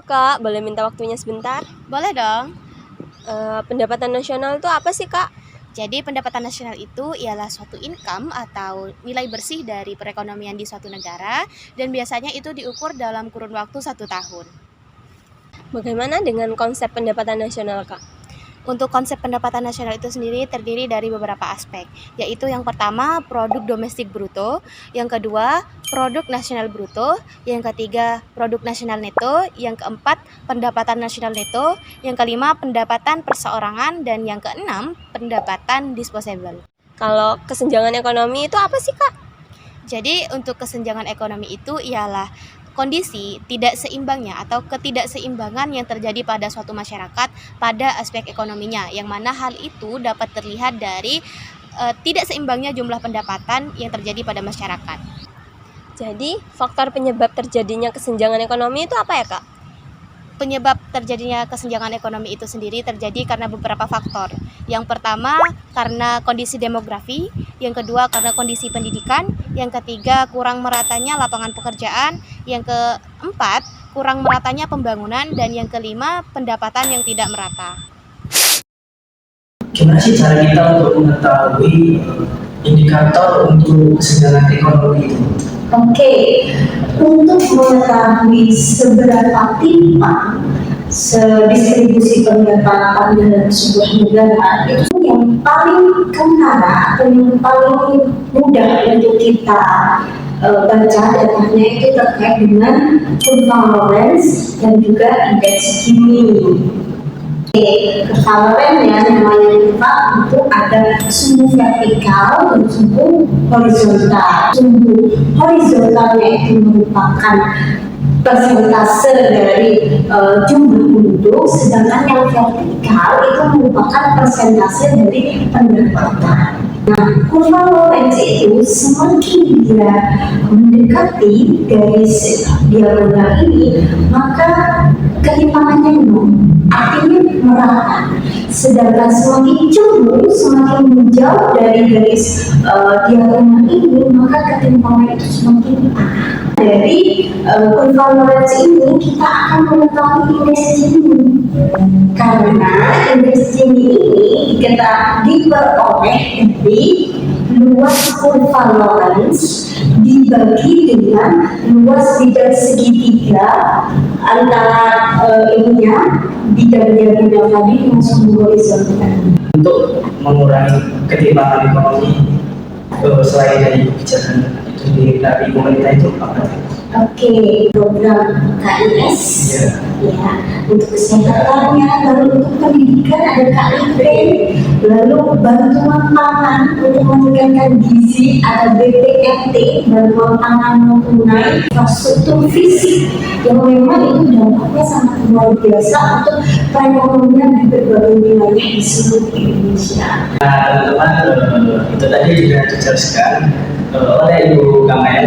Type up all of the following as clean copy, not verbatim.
Kak, boleh minta waktunya sebentar? Boleh dong. Pendapatan nasional itu apa sih Kak? Jadi pendapatan nasional itu ialah suatu income atau nilai bersih dari perekonomian di suatu negara dan biasanya itu diukur dalam kurun waktu 1 tahun. Bagaimana dengan konsep pendapatan nasional Kak? Untuk konsep pendapatan nasional itu sendiri terdiri dari beberapa aspek, yaitu yang pertama produk domestik bruto, yang kedua produk nasional bruto, yang ketiga produk nasional neto, yang keempat pendapatan nasional neto, yang kelima pendapatan perseorangan, dan yang keenam pendapatan disposable. Kalau kesenjangan ekonomi itu apa sih Kak? Jadi untuk kesenjangan ekonomi itu ialah kondisi tidak seimbangnya atau ketidakseimbangan yang terjadi pada suatu masyarakat pada aspek ekonominya, yang mana hal itu dapat terlihat dari tidak seimbangnya jumlah pendapatan yang terjadi pada masyarakat. Jadi faktor penyebab terjadinya kesenjangan ekonomi itu apa ya Kak? Penyebab terjadinya kesenjangan ekonomi itu sendiri terjadi karena beberapa faktor. Yang pertama karena kondisi demografi, yang kedua karena kondisi pendidikan, yang ketiga kurang meratanya lapangan pekerjaan, yang keempat kurang meratanya pembangunan, dan yang kelima pendapatan yang tidak merata. Gimana sih cara kita untuk mengetahui indikator untuk kesenjangan ekonomi itu? Oke, untuk mengetahui seberapa timpang distribusi pendapatan dalam sebuah negara, itu yang paling kentara atau yang paling mudah untuk kita baca datanya itu terkait dengan kurva Lorenz dan juga indeks Gini. Kevalerannya namanya kurva itu ada sumbu vertikal dan sumbu horizontal. Sumbu horizontalnya itu merupakan persentase dari jumlah penduduk, sedangkan yang vertikal itu merupakan persentase dari pendapatan. Nah, kurva Lorenz itu semakin dia mendekati garis diagonal ini, maka ketimpangannya nol, artinya merata. Sedangkan semakin jauh, semakin menjauh dari garis diagonal ini, maka ketimpangan itu semakin parah. Dari kurva Lorenz ini kita akan mengetahui indeks Gini, karena indeks Gini ini kita diperoleh dari luas kurva Lorenz dibagi dengan luas bidang segitiga antara bidang diagonal tadi dengan sumbu horizontal. Untuk mengurangi ketimpangan ekonomi selain dari kebijakan itu dari pemerintah itu apa? Oke, program KIS ya, untuk kesehatannya, lalu untuk pendidikan ada KIP, lalu bantuan pangan untuk meningkatkan gizi ada BPNT, bantuan pangan non tunai, infrastruktur fisik yang memang itu dampaknya sangat luar biasa untuk perekonomian di berbagai wilayah di seluruh Indonesia. Nah teman-teman, itu tadi juga dijelaskan oleh Ibu Kamel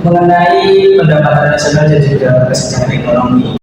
mengenai pendapatan nasional dan juga kesenjangan ekonomi.